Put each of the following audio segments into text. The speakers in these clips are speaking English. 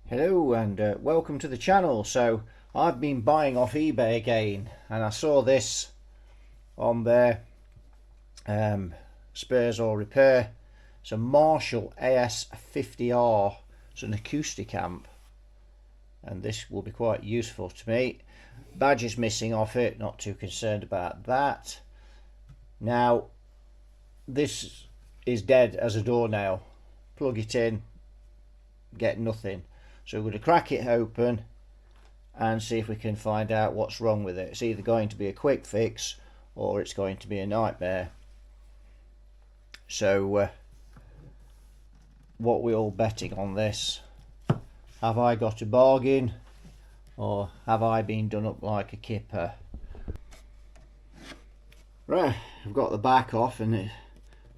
Hello and welcome to the channel. So I've been buying off eBay again, and I saw this on there, spares or repair. It's a Marshall AS50R. It's an acoustic amp, and this will be quite useful to me. Badge is missing off it, not too concerned about that. Now this is dead as a doornail. Plug it in, get nothing. So we're going to crack it open and see if we can find out what's wrong with it. It's either going to be a quick fix or it's going to be a nightmare. So what we're all betting on this? Have I got a bargain or have I been done up like a kipper? Right, I've got the back off and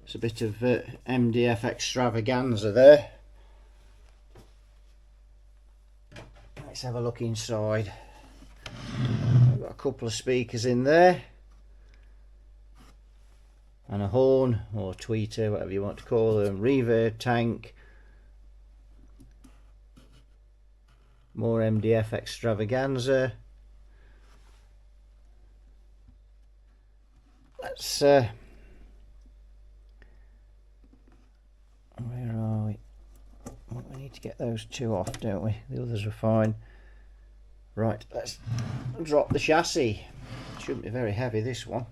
it's a bit of MDF extravaganza there. Let's have a look inside. I've got a couple of speakers in there and a horn or tweeter, whatever you want to call them, reverb tank, more MDF extravaganza. Let's where are we? Well, we need to get those two off, don't we? The others are fine. Right, let's drop the chassis. Shouldn't be very heavy, this one.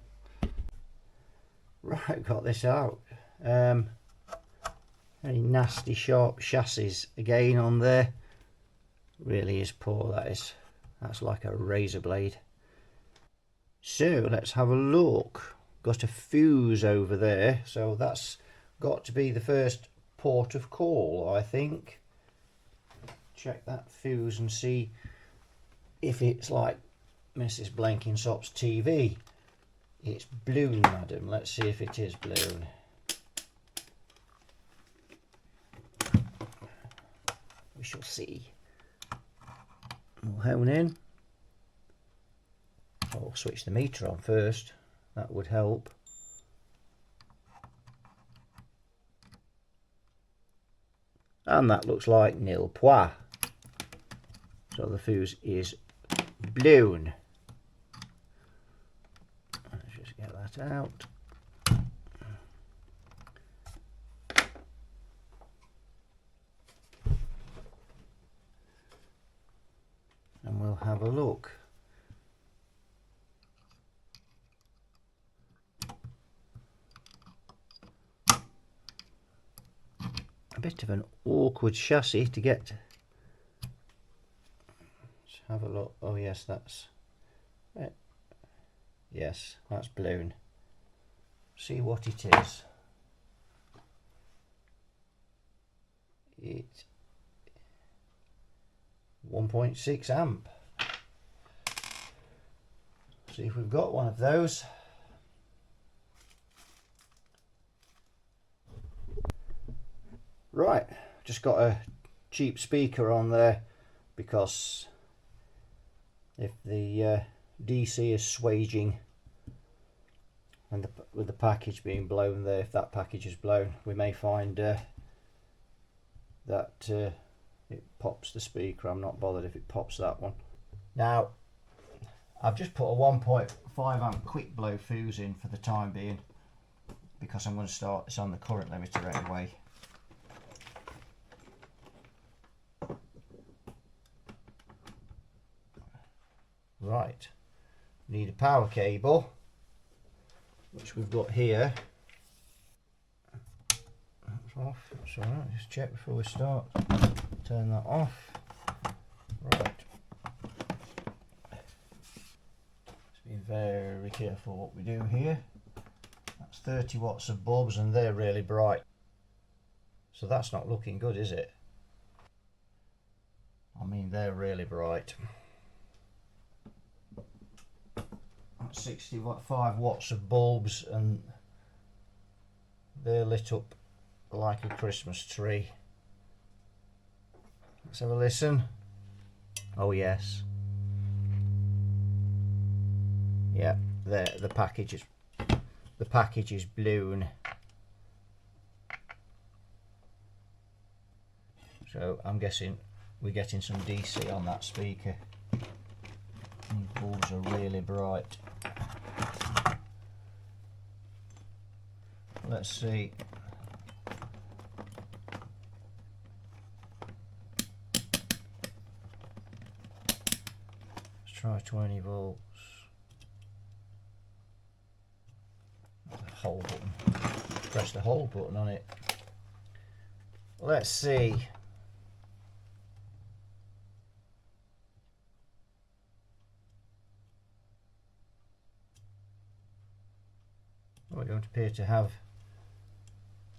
Right, got this out. Very nasty sharp chassis again on there. Really is poor, that is. That's like a razor blade. So let's have a look. Got a fuse over there, so that's got to be the first port of call, I think. Check that fuse and see if it's like Mrs. Blenkinsop's TV. It's blown, madam. Let's see if it is blown. We shall see. We'll hone in. I'll switch the meter on first. That would help. And that looks like nil point. So the fuse is blown. Let's just get that out. And we'll have a look. A bit of an awkward chassis to get. Let's have a look. Oh yes, that's it. Yes, that's blown. See what it is. It's 1.6 amp. See if we've got one of those. Right, just got a cheap speaker on there because if the DC is swaging and with the package being blown there, if that package is blown, we may find that it pops the speaker. I'm not bothered if it pops that one. Now, I've just put a 1.5 amp quick blow fuse in for the time being because I'm going to start this on the current limiter anyway. Right, need a power cable, which we've got here. That's off, that's alright, just check before we start. Turn that off. Right. Let's be very careful what we do here. That's 30 watts of bulbs and they're really bright. So that's not looking good, is it? I mean, they're really bright. 65 watts of bulbs and they're lit up like a Christmas tree. Let's have a listen. Oh yes. Yeah, there the package is blown. So I'm guessing we're getting some DC on that speaker. These bulbs are really bright. Let's see. Let's try 20 volts. The hold button. Press the hold button on it. Let's see. Oh, we don't appear to have.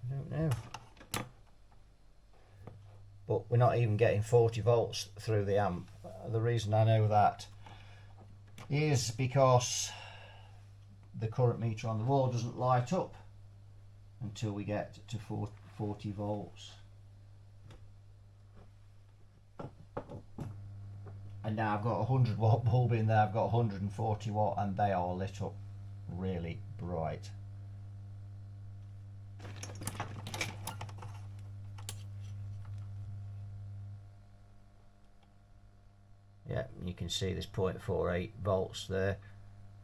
I don't know. But we're not even getting 40 volts through the amp. The reason I know that is because the current meter on the wall doesn't light up until we get to 40 volts. And now I've got a 100 watt bulb in there, I've got 140 watt, and they are lit up really bright. Yeah, you can see there's 0.48 volts there,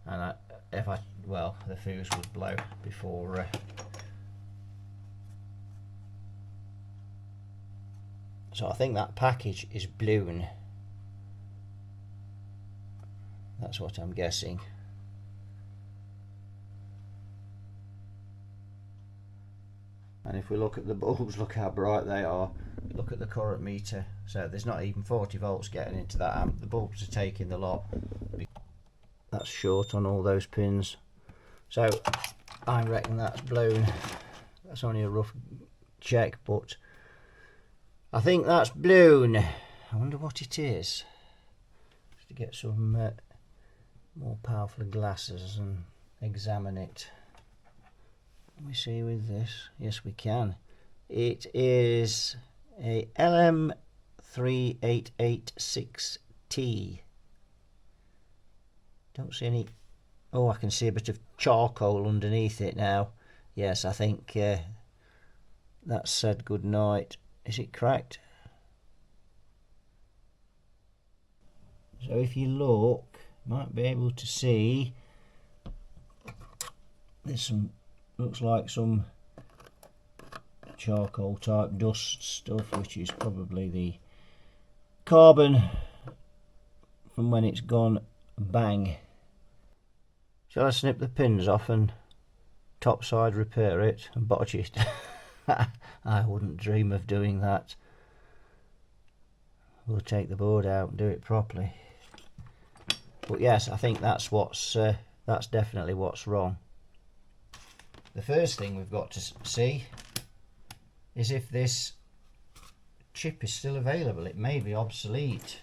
and well, the fuse would blow before so I think that package is blown. That's what I'm guessing. And if we look at the bulbs, look how bright they are. Look at the current meter. So there's not even 40 volts getting into that amp. The bulbs are taking the lot. That's short on all those pins. So I reckon that's blown. That's only a rough check, but I think that's blown. I wonder what it is. Just to get some more powerful glasses and examine it. Can we see with this? Yes, we can. It is a LM3886T. Don't see any. Oh, I can see a bit of charcoal underneath it now. Yes, I think that said good night. Is it cracked? So if you look, you might be able to see there's some, looks like some charcoal type dust stuff, which is probably the carbon from when it's gone bang. Shall I snip the pins off and topside repair it and botch it? I wouldn't dream of doing that. We'll take the board out and do it properly. But yes, I think that's definitely what's wrong. The first thing we've got to see is if this chip is still available. It may be obsolete.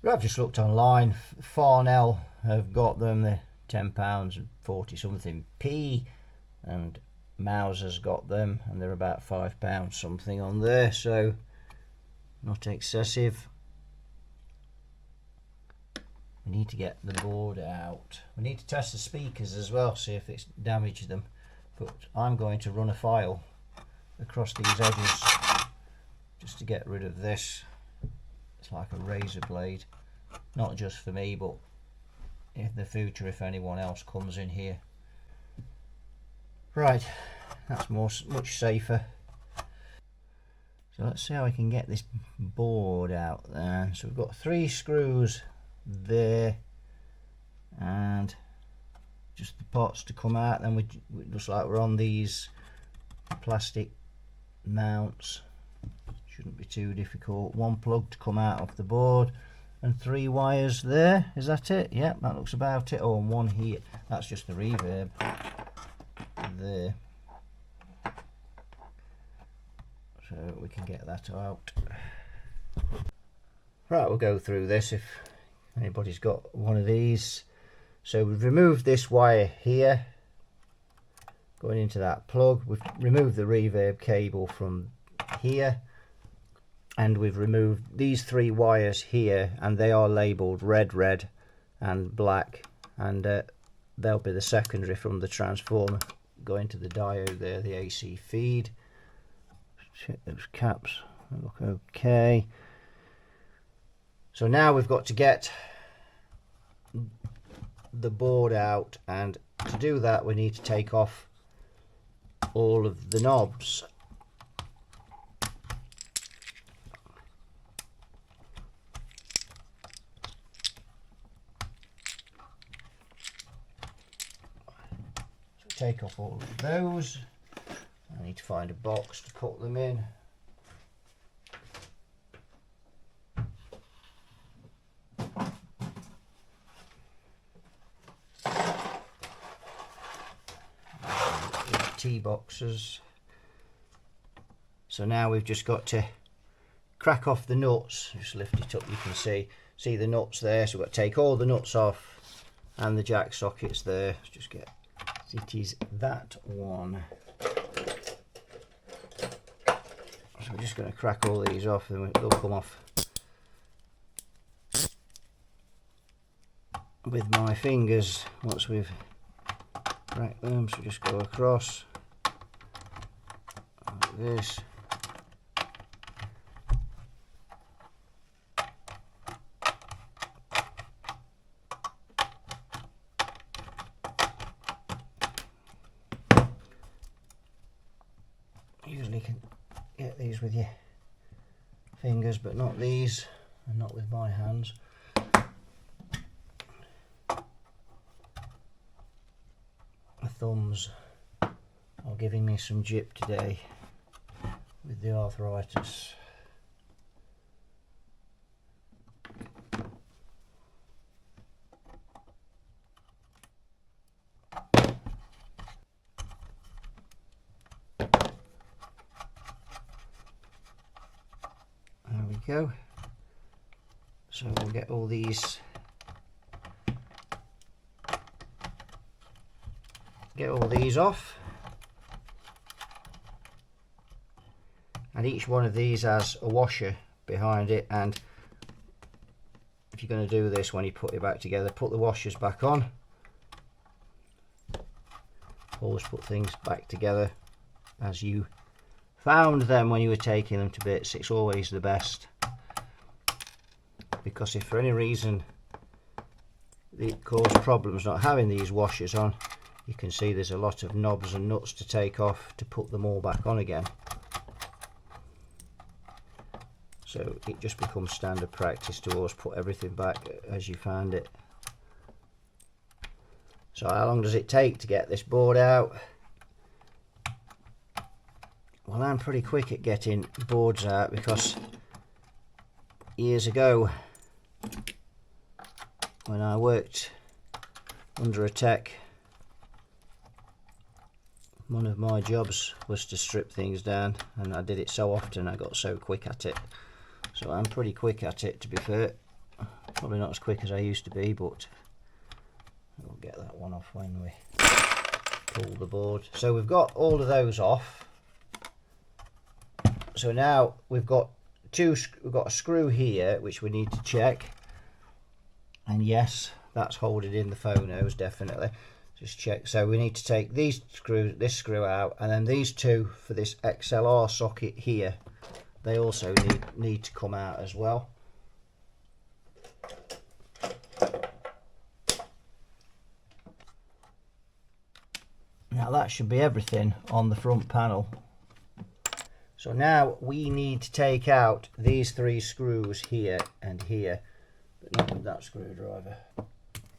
I've just looked online. Farnell have got them. They're £10 and 40 something p, and Mauser's got them, and they're about £5 something on there, so not excessive. We need to get the board out. We need to test the speakers as well, see if it's damaged them. But I'm going to run a file across these edges just to get rid of this. It's like a razor blade, not just for me, but in the future if anyone else comes in here. Right, that's much safer. So let's see how we can get this board out there. So we've got 3 screws there, and just the parts to come out. Then we looks like we're on these plastic mounts. Shouldn't be too difficult. 1 plug to come out of the board, and 3 wires there. Is that it? Yep, that looks about it. Oh, and 1 here. That's just the reverb there. So we can get that out. Right, we'll go through this if anybody's got one of these. So we've removed this wire here going into that plug. We've removed the reverb cable from here, and we've removed these 3 wires here, and they are labelled red and black, and they'll be the secondary from the transformer going to the diode there, the AC feed. Check those caps. look okay. So now we've got to get the board out, and to do that we need to take off all of the knobs. So take off all of those. I need to find a box to put them in. T boxes. So now we've just got to crack off the nuts. Just lift it up, you can see the nuts there. So we've got to take all the nuts off and the jack sockets there. Let's just get, it is that one. So we're just going to crack all these off and they'll come off with my fingers once we've cracked them. So just go across like this. Usually can get these with your fingers, but not these, and not with my hands. My thumbs are giving me some jip today with the arthritis. There we go. So we'll get all these off, and each one of these has a washer behind it, and if you're going to do this when you put it back together, put the washers back on. Always put things back together as you found them when you were taking them to bits. It's always the best, because if for any reason it caused problems not having these washers on, you can see there's a lot of knobs and nuts to take off to put them all back on again. So it just becomes standard practice to always put everything back as you found it. So how long does it take to get this board out? Well, I'm pretty quick at getting boards out, because years ago when I worked under a tech, one of my jobs was to strip things down, and I did it so often I got so quick at it. So I'm pretty quick at it, to be fair. Probably not as quick as I used to be, but we'll get that one off when we pull the board. So we've got all of those off. So now we've got a screw here which we need to check, and yes, that's holding in the phonos, definitely. Just check. So we need to take this screw out, and then these two for this XLR socket here, they also need to come out as well. Now that should be everything on the front panel. So now we need to take out these three screws here and here, but not with that screwdriver.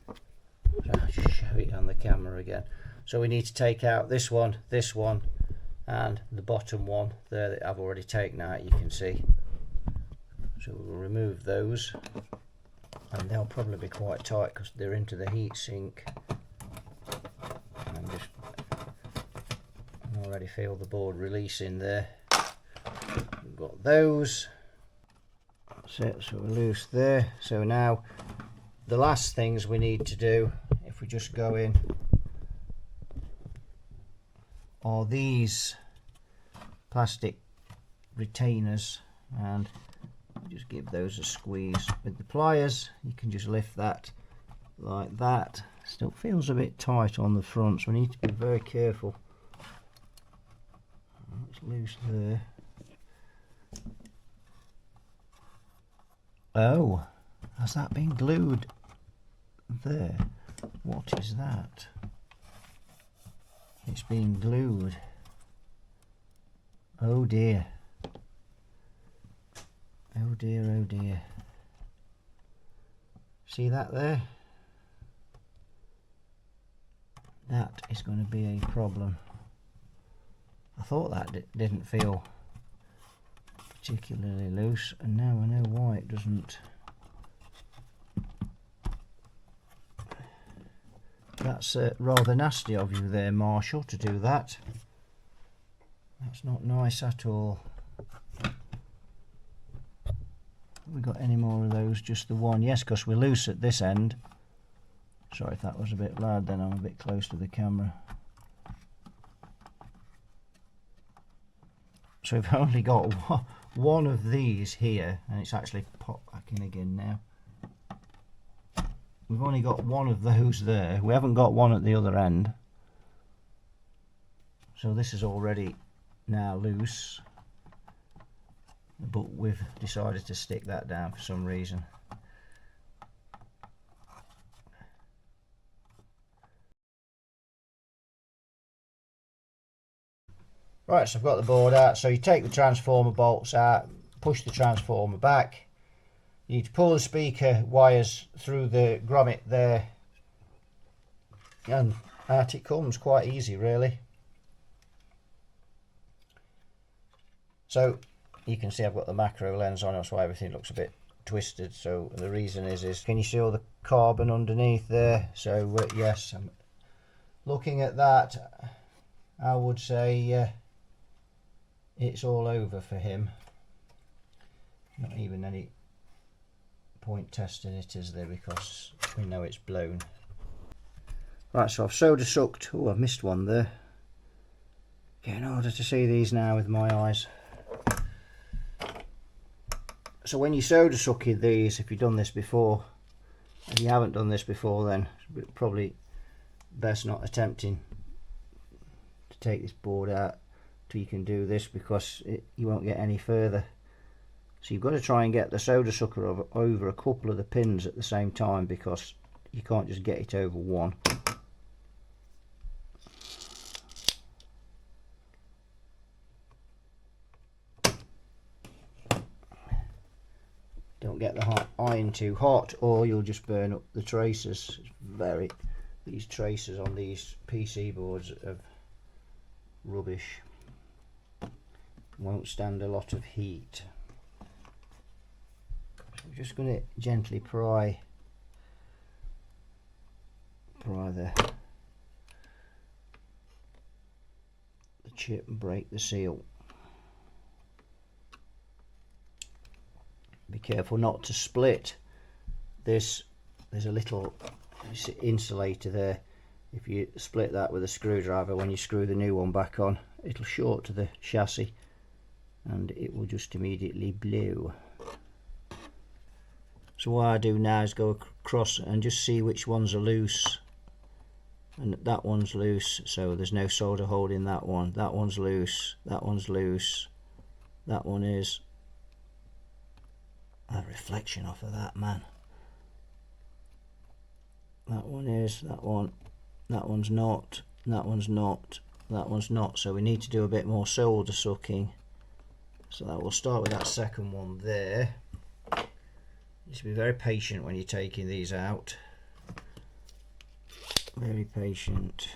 So I'll just show it on the camera again. So we need to take out this one, and the bottom one there that I've already taken out, you can see. So we'll remove those, and they'll probably be quite tight because they're into the heat sink. And I can already feel the board releasing there. We've got those. That's it, so we're loose there. So now the last things we need to do, if we just go in, are these plastic retainers, and just give those a squeeze with the pliers. You can just lift that like that. Still feels a bit tight on the front, so we need to be very careful. It's loose there. Oh, has that been glued there? What is that? It's been glued. Oh dear. Oh dear, oh dear. See that there? That is going to be a problem. I thought that didn't feel particularly loose, and now I know why it doesn't. That's rather nasty of you there, Marshall, to do that. That's not nice at all. We got any more of those? Just the one? Yes, because we're loose at this end. Sorry if that was a bit loud, then I'm a bit close to the camera. So we've only got one of these here, and it's actually popped back in again now. We've only got one of those there. We haven't got one at the other end. So this is already now loose. But we've decided to stick that down for some reason. Right, so I've got the board out. So you take the transformer bolts out, push the transformer back. You need to pull the speaker wires through the grommet there, and out it comes. Quite easy, really. So you can see I've got the macro lens on, that's why everything looks a bit twisted. So the reason is can you see all the carbon underneath there? So yes, I'm looking at that. I would say it's all over for him. Not even any point testing it, is there, because we know it's blown. Right, so I've solder sucked. Oh, I've missed one there. Getting harder to see these now with my eyes. So when you solder sucking these, if you've done this before, if you haven't done this before, then it's probably best not attempting to take this board out till you can do this, because you won't get any further. So you've got to try and get the solder sucker over a couple of the pins at the same time, because you can't just get it over one. Don't get the iron too hot, or you'll just burn up the traces. These traces on these PC boards are rubbish. Won't stand a lot of heat. I'm just going to gently pry the chip and break the seal. Be careful not to split this. There's a little insulator there. If you split that with a screwdriver, when you screw the new one back on, it'll short to the chassis and it will just immediately blow. So what I do now is go across and just see which ones are loose. And that one's loose, so there's no solder holding that one. That one's loose, that one's loose, that one is. That reflection off of that, man. That one is, that one's not, that one's not, that one's not. So we need to do a bit more solder sucking. So that we'll start with that second one there. Just be very patient when you're taking these out. Very patient.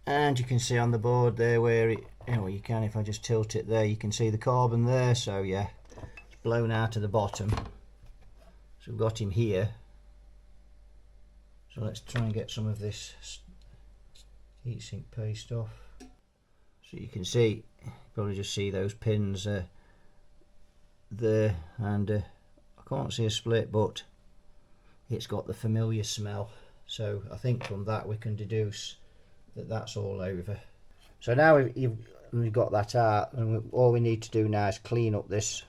And you can see on the board there where it, you can, if I just tilt it there, you can see the carbon there. So yeah, it's blown out of the bottom. So we've got him here. So let's try and get some of this heatsink paste off. So you can see, probably just see those pins there, and I can't see a split, but it's got the familiar smell. So I think from that we can deduce that that's all over. So now we've got that out, and all we need to do now is clean up this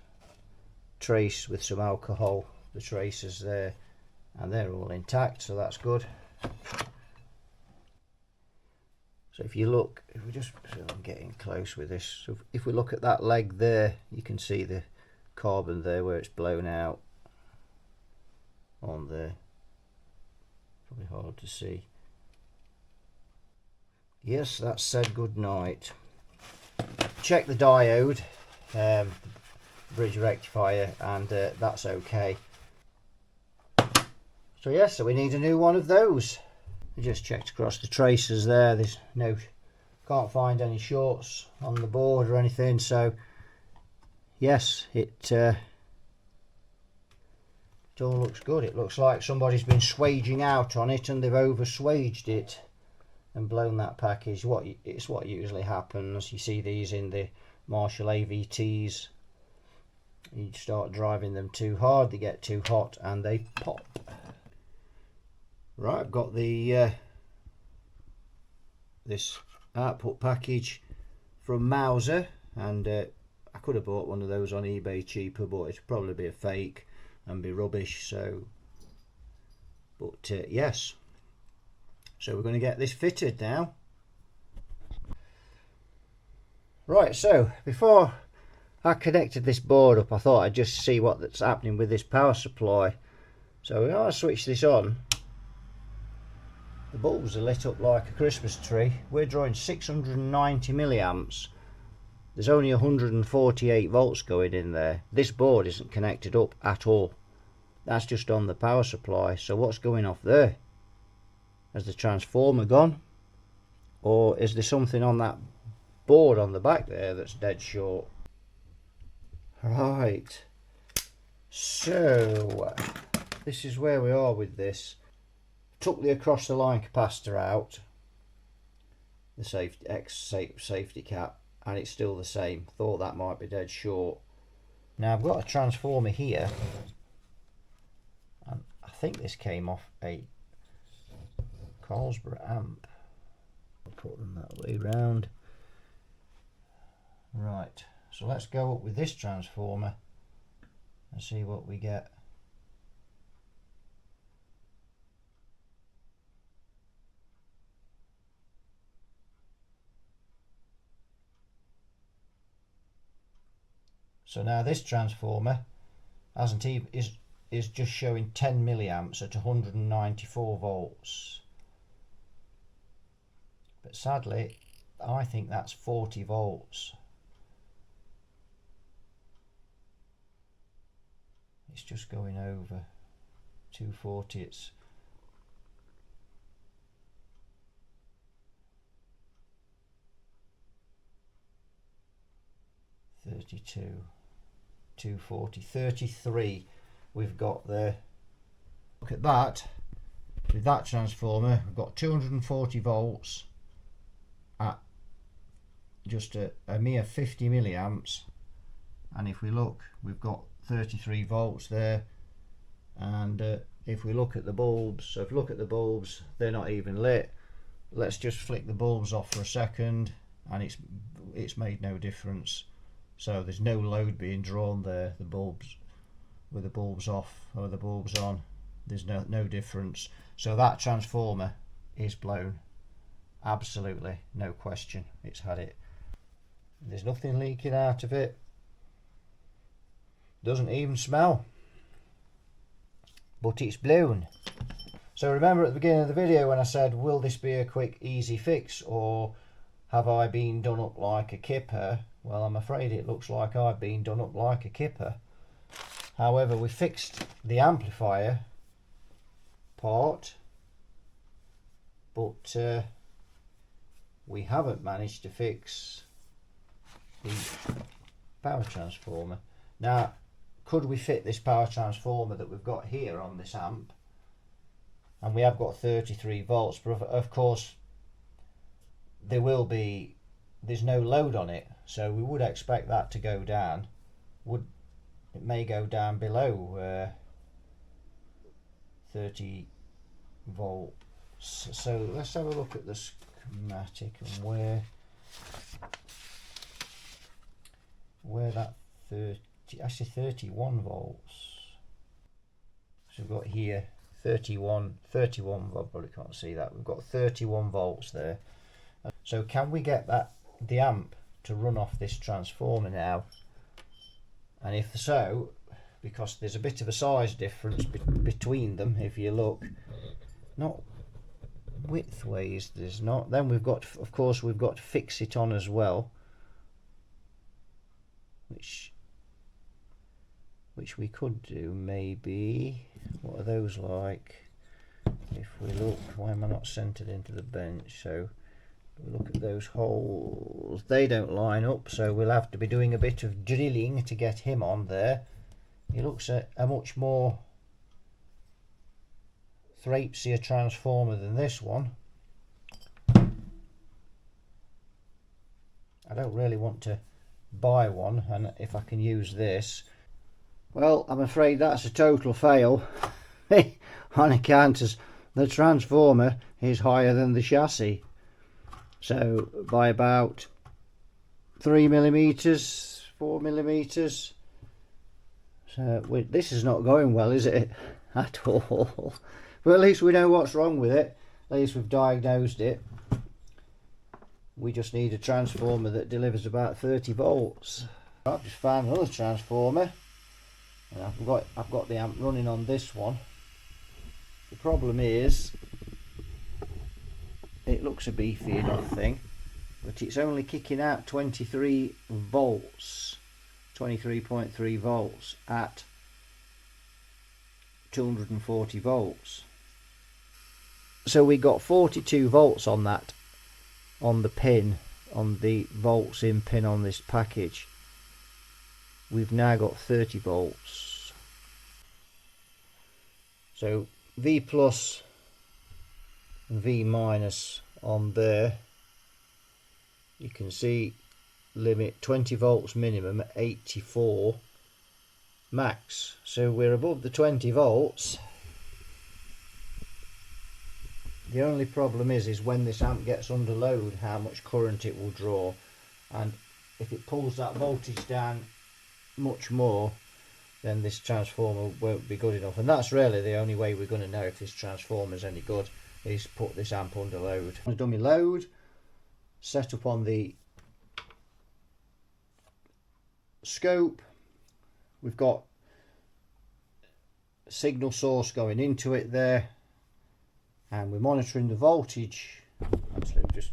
trace with some alcohol. The traces there, and they're all intact, so that's good. So if you look, I'm getting close with this. So if we look at that leg there, you can see the carbon there where it's blown out on there. Probably hard to see. Yes, that said good night. Check the diode, bridge rectifier, and that's okay. So yes, so we need a new one of those. I just checked across the tracers there. There's no, can't find any shorts on the board or anything. So yes, it all looks good. It looks like somebody's been swaging out on it and they've over swaged it and blown that package. It's what usually happens. You see these in the Marshall AVTs. You start driving them too hard, they get too hot and they pop. Right, I've got the this output package from Mauser, and I could have bought one of those on eBay cheaper, but it'd probably be a fake and be rubbish. So, but yes, so we're going to get this fitted now. Right, so before I connected this board up, I thought I'd just see what's happening with this power supply. So when I switch this on, the bulbs are lit up like a Christmas tree. We're drawing 690 milliamps. There's only 148 volts going in there. This board isn't connected up at all. That's just on the power supply. So what's going off there? Has the transformer gone? Or is there something on that board on the back there that's dead short? Right. So this is where we are with this. Took the across the line capacitor out, the safety cap, and it's still the same. Thought that might be dead short. Now I've got a transformer here, and I think this came off a Carlsberg amp. I'll put them that way round. Right, so let's go up with this transformer and see what we get. So now this transformer hasn't even, is just showing 10 milliamps at 194 volts. But sadly, I think that's 40 volts. It's just going over 240. It's 32. 240, 33 we've got there. Look at that. With that transformer we've got 240 volts at just a mere 50 milliamps, and if we look, we've got 33 volts there. And if we look at the bulbs, so if you look at the bulbs, they're not even lit. Let's just flick the bulbs off for a second, and it's made no difference. So there's no load being drawn there. The bulbs, with the bulbs off or the bulbs on, there's no difference. So that transformer is blown. Absolutely, no question. It's had it. There's nothing leaking out of it. Doesn't even smell. But it's blown. So remember at the beginning of the video when I said, will this be a quick, easy fix, or have I been done up like a kipper? Well, I'm afraid it looks like I've been done up like a kipper. However, we fixed the amplifier part, but we haven't managed to fix the power transformer. Now, could we fit this power transformer that we've got here on this amp? And we have got 33 volts, but of course there's no load on it, so we would expect that to go down. It may go down below 30 volts. So let's have a look at the schematic and where that 31 volts. So we've got here 31 volt, probably can't see that. We've got 31 volts there. So can we get the amp to run off this transformer now And if so, because there's a bit of a size difference between them, if you look, not width-ways there's not, then we've got, of course, we've got to fix it on as well, which we could do maybe. What are those like? If we look, why am I not centered into the bench? So we look at those holes, they don't line up, so we'll have to be doing a bit of drilling to get him on there. He looks a much more thrapesier transformer than this one. I don't really want to buy one, and if I can use this. Well, I'm afraid that's a total fail on account of the transformer is higher than the chassis. So by about 3mm, 4mm. So this is not going well, is it? At all. But at least we know what's wrong with it. At least we've diagnosed it. We just need a transformer that delivers about 30 volts. I've just found another transformer. And I've got the amp running on this one. The problem is, it looks a beefy enough thing, but it's only kicking out 23 volts, 23.3 volts at 240 volts. So we got 42 volts on that, on the pin, on the volts in pin on this package. We've now got 30 volts. So V plus and V minus on there, you can see limit 20 volts minimum at 84 max. So we're above the 20 volts. The only problem is when this amp gets under load, how much current it will draw, and if it pulls that voltage down much more, then this transformer won't be good enough. And that's really the only way we're going to know if this transformer is any good, is put this amp under load. I've done my load, set up on the scope. We've got a signal source going into it there, and we're monitoring the voltage. Actually, just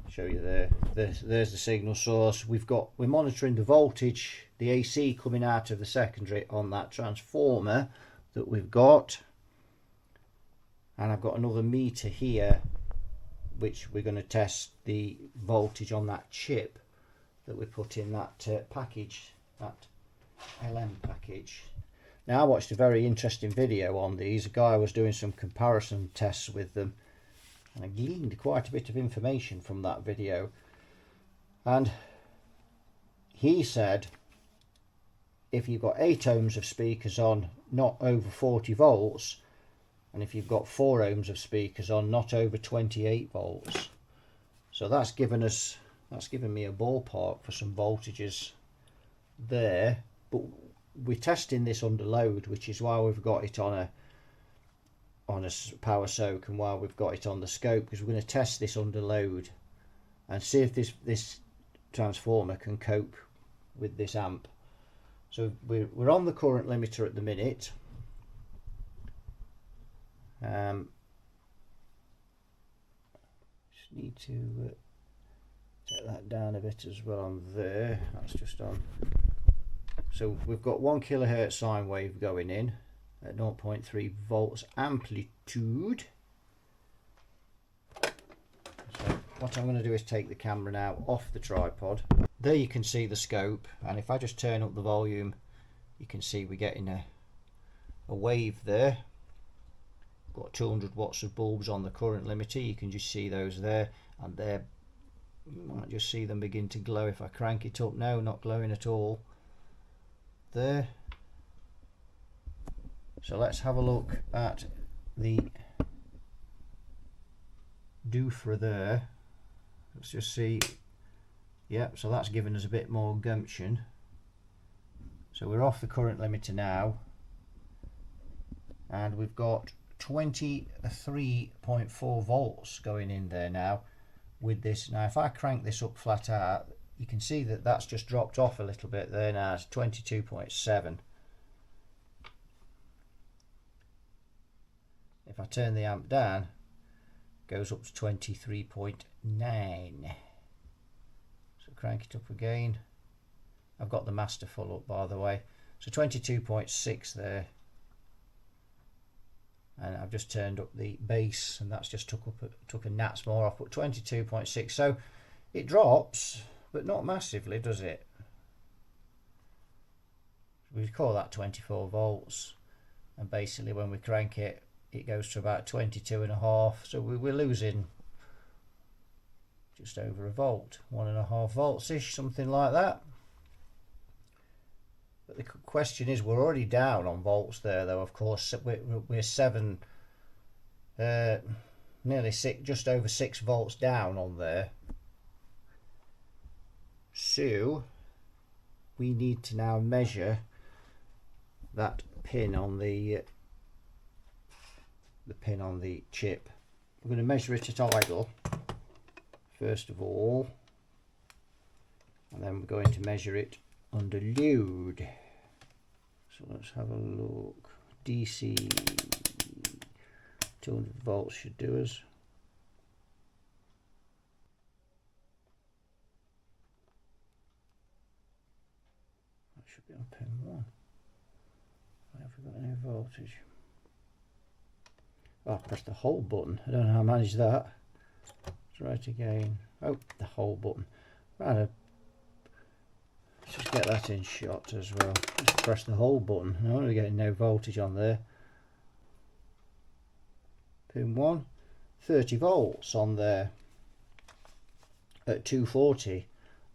show you there. There's the signal source. We're monitoring the voltage, the AC coming out of the secondary on that transformer that we've got. And I've got another meter here, which we're going to test the voltage on that chip that we put in that package, that LM package. Now, I watched a very interesting video on these. A guy was doing some comparison tests with them, and I gleaned quite a bit of information from that video. And he said if you've got 8 ohms of speakers on, not over 40 volts, and if you've got 4 ohms of speakers on, not over 28 volts. So that's given me a ballpark for some voltages there. But we're testing this under load, which is why we've got it on a power soak, and why we've got it on the scope, because we're going to test this under load and see if this transformer can cope with this amp. So we're on the current limiter at the minute. Just need to take that down a bit as well on there. That's just on. So we've got 1 kilohertz sine wave going in at 0.3 volts amplitude. So what I'm going to do is take the camera now off the tripod. There you can see the scope, and if I just turn up the volume, you can see we're getting a wave there. Got 200 watts of bulbs on the current limiter. You can just see those there, and there you might just see them begin to glow if I crank it up. No, not glowing at all there. So let's have a look at the doofra there. Let's just see. Yep, so that's given us a bit more gumption. So we're off the current limiter now, and we've got 23.4 volts going in there now with this. Now if I crank this up flat out, you can see that that's just dropped off a little bit there now. It's 22.7. If I turn the amp down, it goes up to 23.9. So crank it up again. I've got the master full up, by the way. So 22.6 there. And I've just turned up the bass, and that's just took a nats more off, but 22.6. So it drops, but not massively, does it? We call that 24 volts, and basically when we crank it, it goes to about 22.5. So we're losing just over a volt, 1.5 volts ish, something like that. But the question is, we're already down on volts there, though. Of course, we're nearly 6, just over 6 volts down on there. So we need to now measure that pin on the pin on the chip. We're going to measure it at idle first of all, and then we're going to measure it under load. So let's have a look. DC 200 volts should do us. That should be on pin 1. Have we got any voltage? Oh, I pressed the hold button. I don't know how I managed that. Let's try it again. Oh, the hold button. Right, let's just get that in shot as well. Just press the hold button. I'm only getting no voltage on there. Pin 1, 30 volts on there at 240.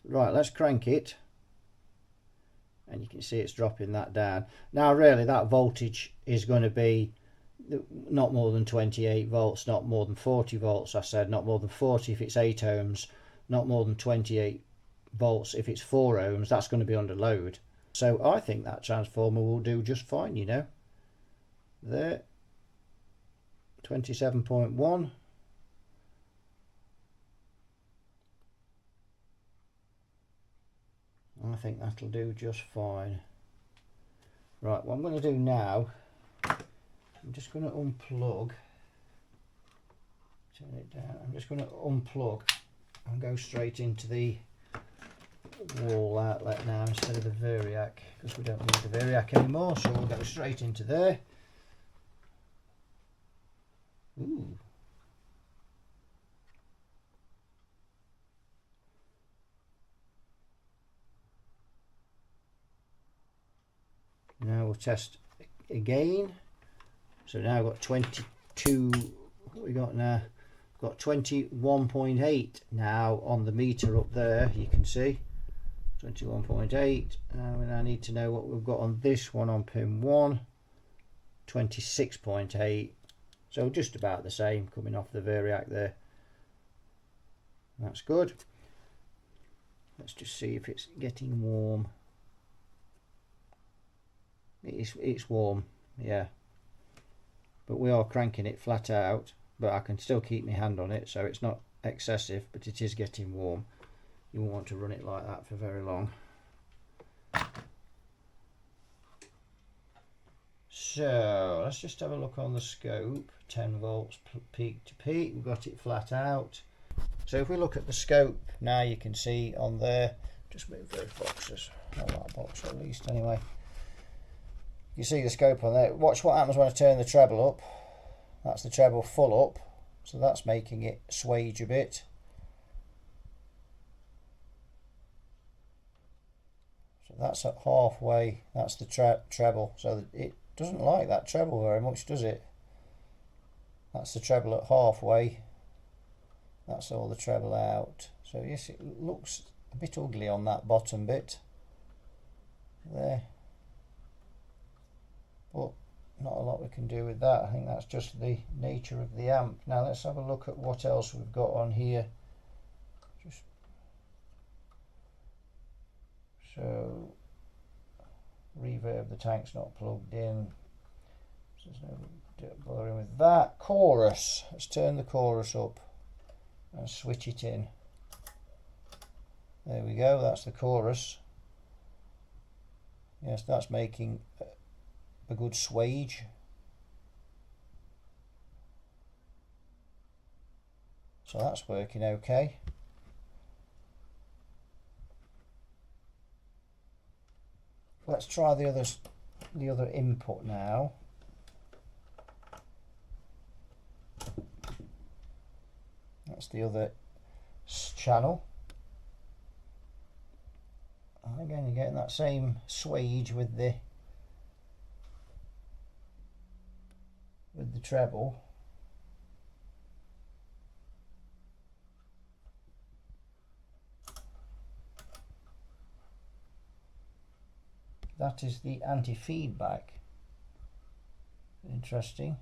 Right, let's crank it, and you can see it's dropping that down. Now really that voltage is going to be not more than 28 volts, not more than 40 volts. I said not more than 40 if it's 8 ohms, not more than 28 volts if it's 4 ohms. That's going to be under load. So I think that transformer will do just fine, you know. There, 27.1. I think that'll do just fine. Right, what I'm going to do now, I'm just going to unplug, turn it down. I'm just going to unplug and go straight into the wall outlet now instead of the variac, because we don't need the variac anymore. So we'll go straight into there. Ooh. Now we'll test again. So now I've got 22, what we got now? Got 21.8 now on the meter up there, you can see. 21.8. And I need to know what we've got on this one on pin 1. 26.8. So just about the same coming off the variac there. That's good. Let's just see if it's getting warm. It's warm, yeah. But we are cranking it flat out, but I can still keep my hand on it, so it's not excessive, but it is getting warm. You won't want to run it like that for very long. So let's just have a look on the scope. 10 volts peak to peak. We've got it flat out. So if we look at the scope now, you can see on there, just move those boxes, not that box at least anyway. You see the scope on there. Watch what happens when I turn the treble up. That's the treble full up, so that's making it swage a bit. So that's at halfway. That's the treble. So it doesn't like that treble very much, does it? That's the treble at halfway. That's all the treble out. So yes, it looks a bit ugly on that bottom bit there, but not a lot we can do with that. I think that's just the nature of the amp. Now let's have a look at what else we've got on here. Just so reverb, the tank's not plugged in, so there's no bothering with that. Chorus, let's turn the chorus up and switch it in. There we go, that's the chorus. Yes, that's making a good swage. So that's working okay. Let's try the other input now. That's the other channel. And again, you're getting that same swage with the treble. That is the anti-feedback. Interesting.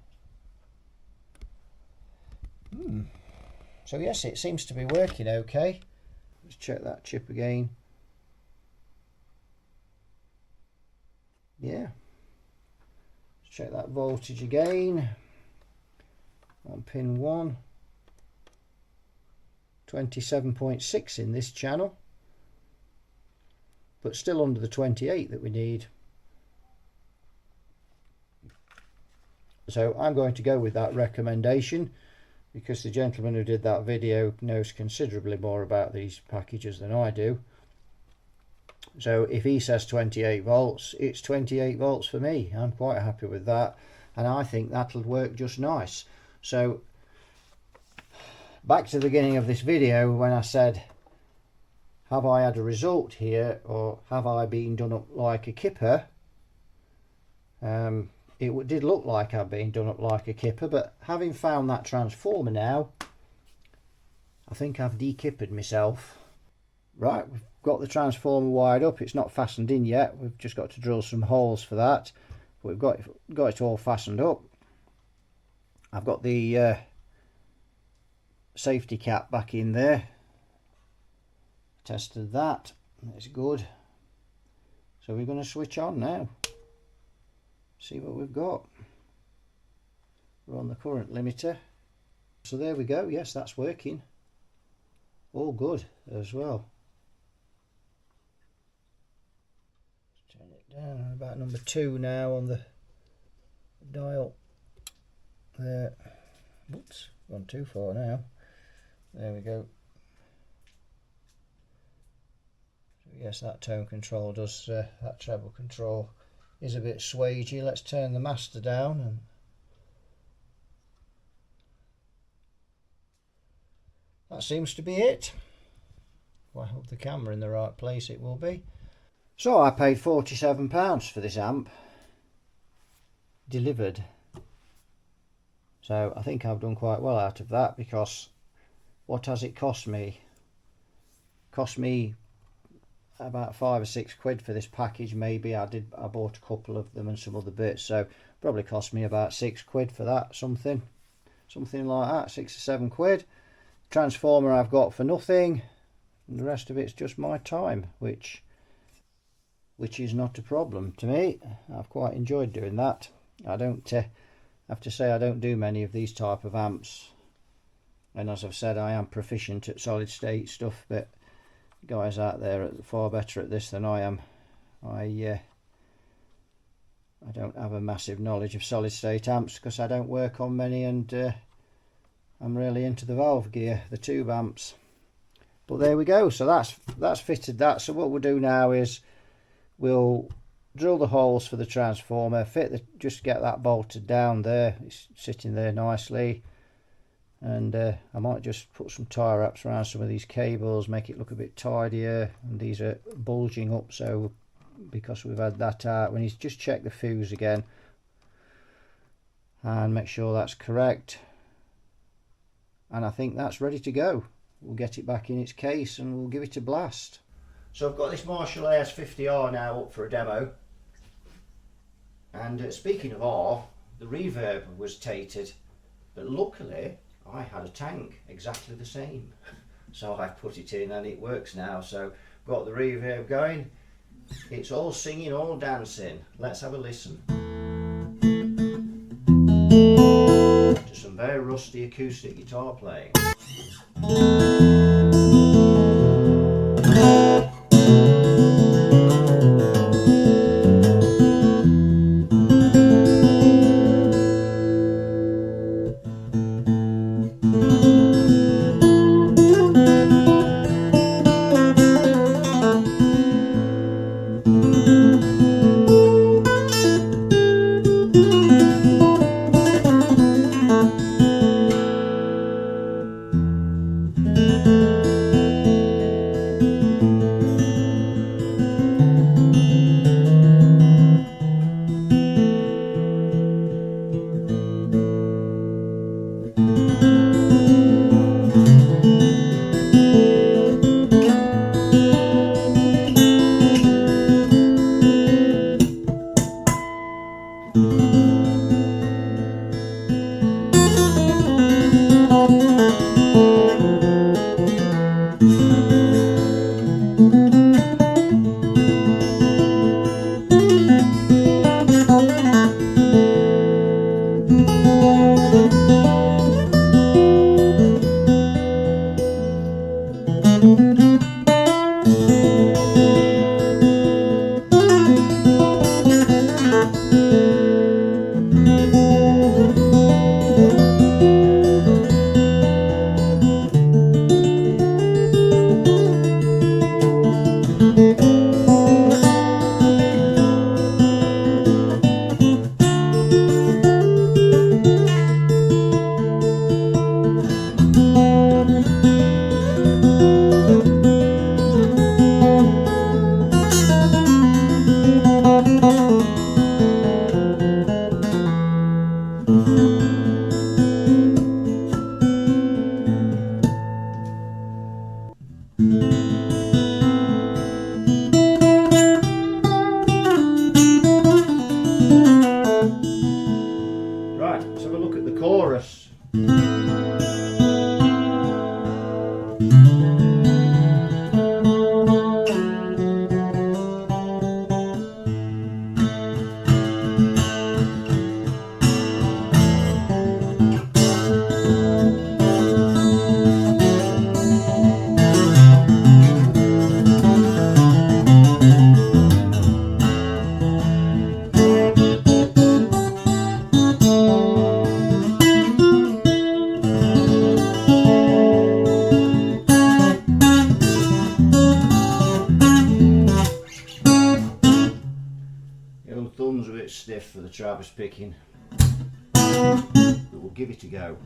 So yes, it seems to be working okay. Let's check that chip again. Yeah. Let's check that voltage again. On pin 1. 27.6 in this channel. But still under the 28 that we need. So I'm going to go with that recommendation, because the gentleman who did that video knows considerably more about these packages than I do. So if he says 28 volts, it's 28 volts for me. I'm quite happy with that, and I think that'll work just nice. So back to the beginning of this video when I said, have I had a result here, or have I been done up like a kipper? It did look like I'd been done up like a kipper, but having found that transformer now, I think I've de-kippered myself. Right, we've got the transformer wired up. It's not fastened in yet. We've just got to drill some holes for that. But we've got it all fastened up. I've got the safety cap back in there. Tested that. It's good. So we're going to switch on now. See what we've got. We're on the current limiter. So there we go. Yes, that's working. All good as well. Turn it down. I'm about number 2 now on the dial. There. Oops, gone too far now. There we go. So yes, that tone control does, that treble control is a bit swagey. Let's turn the master down, and that seems to be it. Well, I hope the camera in the right place it will be. So I paid £47 for this amp, delivered. So I think I've done quite well out of that, because what has it cost me? Cost me about 5 or 6 quid for this package. Maybe I bought a couple of them and some other bits, so probably cost me about 6 quid for that, something like that, 6 or 7 quid. Transformer I've got for nothing, and the rest of it's just my time, which is not a problem to me. I've quite enjoyed doing that. I don't have to say I don't do many of these type of amps, and as I've said, I am proficient at solid state stuff, but guys out there are far better at this than I am. I don't have a massive knowledge of solid state amps because I don't work on many, and I'm really into the valve gear, the tube amps. But there we go. So that's fitted that. So what we'll do now is we'll drill the holes for the transformer, just get that bolted down there. It's sitting there nicely. And I might just put some tie wraps around some of these cables, make it look a bit tidier. And these are bulging up, so because we've had that out, we need to just check the fuse again and make sure that's correct. And I think that's ready to go. We'll get it back in its case and we'll give it a blast. So I've got this Marshall AS50R now up for a demo. And speaking of R, the reverb was tated, but luckily I had a tank exactly the same, so I put it in and it works now. So got the reverb going, it's all singing, all dancing. Let's have a listen to some very rusty acoustic guitar playing. thumb's a bit stiff for the Travis picking, but we'll give it a go.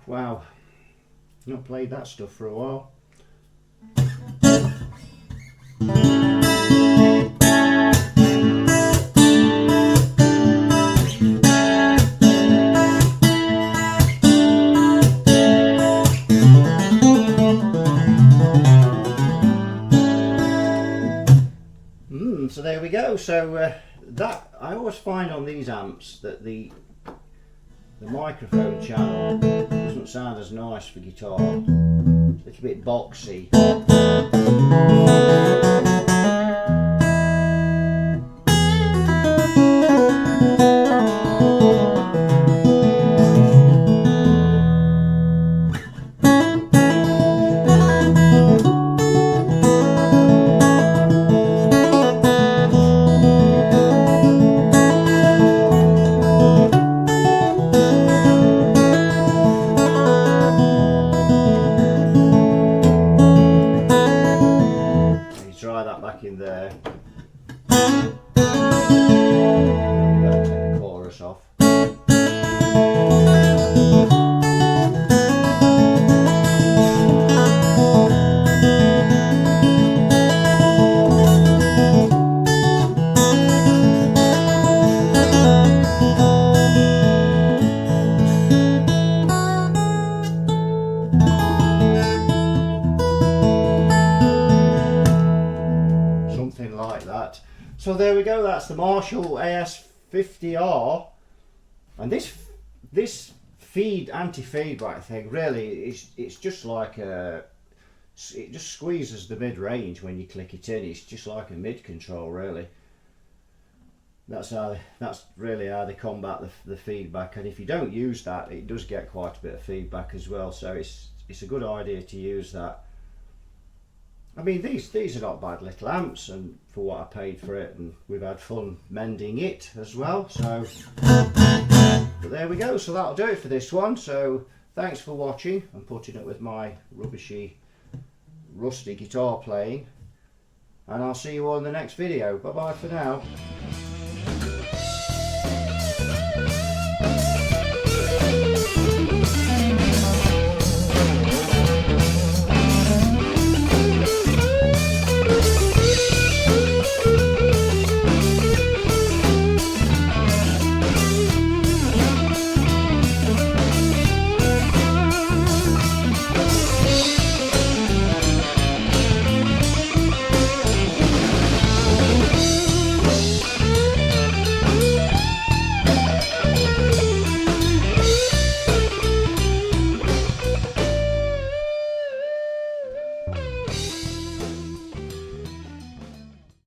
Wow, not played that stuff for a while. So there we go. So that I always find on these amps that the microphone channel doesn't sound as nice for guitar. It's a little bit boxy. Try that back in there. Better take the chorus off. Like that. So there we go, that's the Marshall AS50R, and this feed anti-feedback thing really it's just like it just squeezes the mid-range when you click it in. It's just like a mid control really. That's really how they combat the feedback, and if you don't use that it does get quite a bit of feedback as well, so it's a good idea to use that. I mean, these are not bad little amps, and for what I paid for it, and we've had fun mending it as well. So, but there we go. So that'll do it for this one. So thanks for watching and putting up with my rubbishy, rusty guitar playing, and I'll see you all in the next video. Bye bye for now.